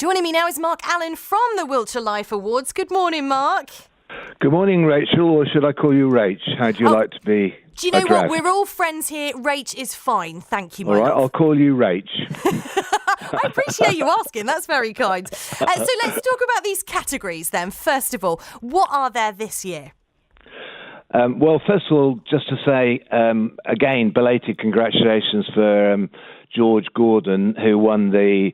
Joining me now is Mark Allen from the Wiltshire Life Awards. Good morning, Mark. Good morning, Rachel, or should I call you Rach? How do you like to be Do you know addressed? what? We're all friends here. Rach is fine. Thank you, my All right, love. I'll call you Rach. I appreciate you asking. That's very kind. So let's talk about these categories then. First of all, what are there this year? Well, first of all, just to say, again, belated congratulations for George Gordon, who won the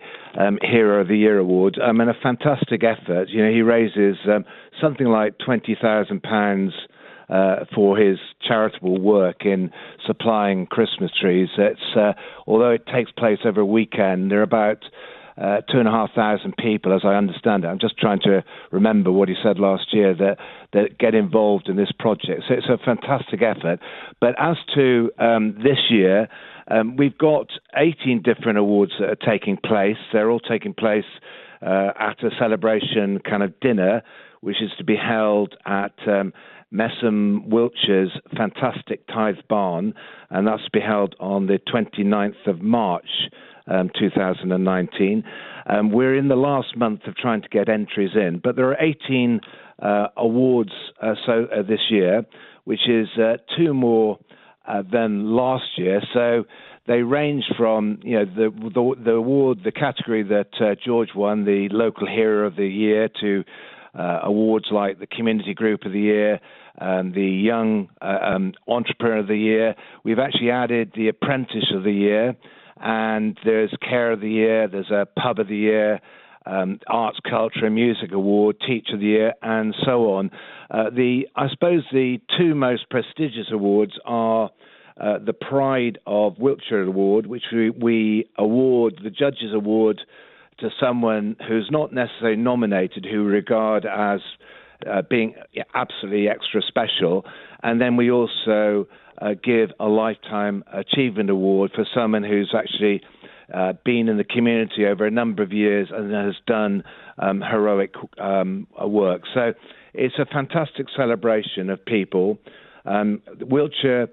Hero of the Year award. And a fantastic effort. You know, he raises something like £20,000 for his charitable work in supplying Christmas trees. It's although it takes place over a weekend, there are about 2,500 people, as I understand it. I'm just trying to remember what he said last year, that get involved in this project. So it's a fantastic effort. But as to this year, we've got 18 different awards that are taking place. They're all taking place at a celebration kind of dinner, which is to be held at Messam Wiltshire's fantastic Tithe Barn, and that's to be held on the 29th of March, 2019. We're in the last month of trying to get entries in, but there are 18 awards this year, which is two more than last year. So they range from, you know, the award, the category that George won, the Local Hero of the Year, to awards like the Community Group of the Year, the Young Entrepreneur of the Year. We've actually added the Apprentice of the Year, and there's Care of the Year, there's a Pub of the Year, Arts, Culture and Music Award, Teacher of the Year, and so on. I suppose the two most prestigious awards are the Pride of Wiltshire Award, which we award, the Judges Award, to someone who's not necessarily nominated, who we regard as being absolutely extra special. And then we also give a Lifetime Achievement Award for someone who's actually been in the community over a number of years and has done heroic work. So it's a fantastic celebration of people. Wiltshire,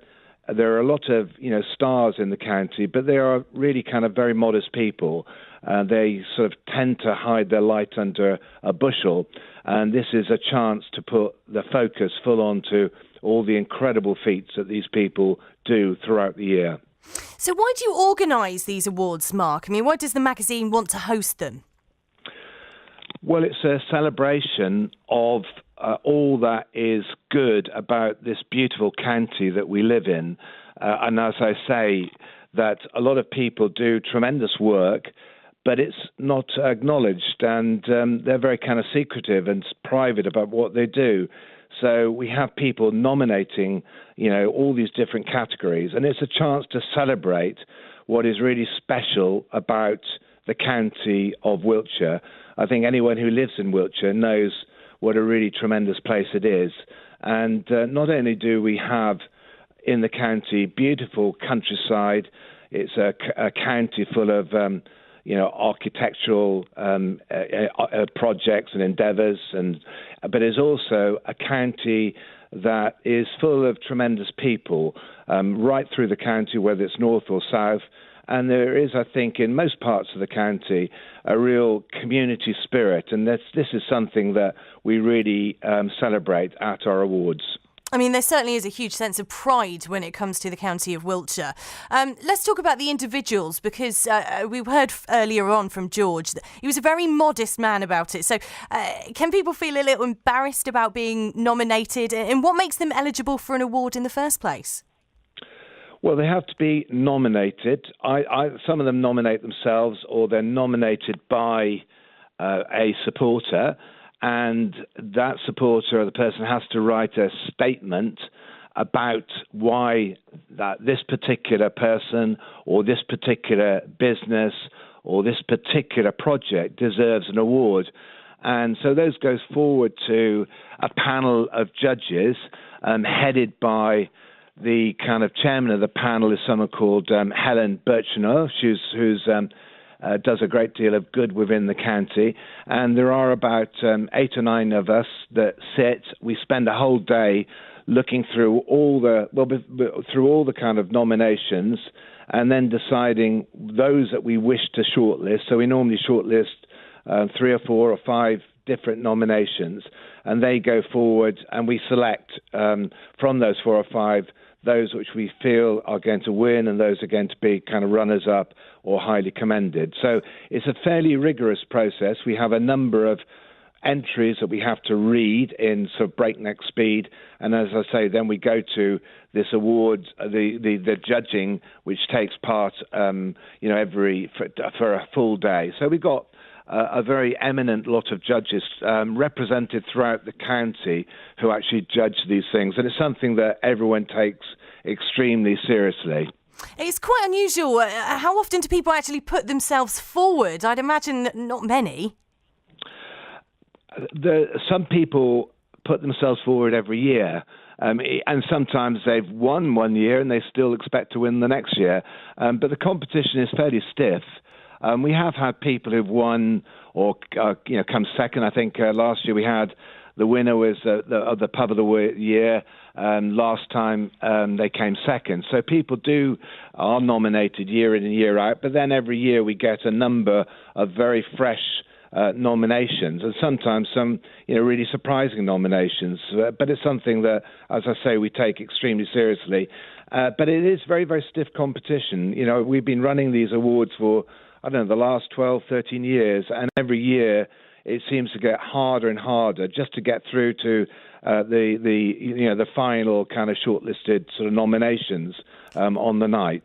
there are a lot of, you know, stars in the county, but they are really kind of very modest people. They sort of tend to hide their light under a bushel, and this is a chance to put the focus full on to all the incredible feats that these people do throughout the year. So why do you organise these awards, Mark? I mean, why does the magazine want to host them? Well, it's a celebration of all that is good about this beautiful county that we live in. And as I say, that a lot of people do tremendous work, but it's not acknowledged, and they're very kind of secretive and private about what they do. So we have people nominating, you know, all these different categories, and it's a chance to celebrate what is really special about the county of Wiltshire. I think anyone who lives in Wiltshire knows what a really tremendous place it is. And not only do we have in the county beautiful countryside, it's a county full of architectural projects and endeavours, but it's also a county that is full of tremendous people right through the county, whether it's north or south. And there is, I think, in most parts of the county, a real community spirit. And this is something that we really celebrate at our awards. I mean, there certainly is a huge sense of pride when it comes to the county of Wiltshire. Let's talk about the individuals, because we heard earlier on from George that he was a very modest man about it. So can people feel a little embarrassed about being nominated? And what makes them eligible for an award in the first place? Well, they have to be nominated. Some of them nominate themselves, or they're nominated by a supporter, and that supporter or the person has to write a statement about why this particular person or this particular business or this particular project deserves an award. And so those goes forward to a panel of judges headed by the kind of chairman of the panel is someone called Helen Birchenough, who's does a great deal of good within the county. And there are about 8 or 9 of us that sit. We spend a whole day looking through all the kind of nominations, and then deciding those that we wish to shortlist. So we normally shortlist 3 or 4 or 5 different nominations, and they go forward, and we select from those 4 or 5 those which we feel are going to win and those are going to be kind of runners-up or highly commended. So it's a fairly rigorous process. We have a number of entries that we have to read in sort of breakneck speed, and as I say, then we go to this award, the judging, which takes part, every for a full day. So we got a very eminent lot of judges represented throughout the county who actually judge these things, and it's something that everyone takes extremely seriously. It's quite unusual. How often do people actually put themselves forward? I'd imagine not many. Some people put themselves forward every year, and sometimes they've won one year and they still expect to win the next year. But the competition is fairly stiff. We have had people who've won or come second. I think last year we had the winner was the pub of the year. Last time they came second. So people are nominated year in and year out. But then every year we get a number of very fresh nominations, and sometimes some really surprising nominations. But it's something that, as I say, we take extremely seriously. But it is very, very stiff competition. We've been running these awards for, the last 12, 13 years, and every year it seems to get harder and harder just to get through to the final kind of shortlisted sort of nominations on the night.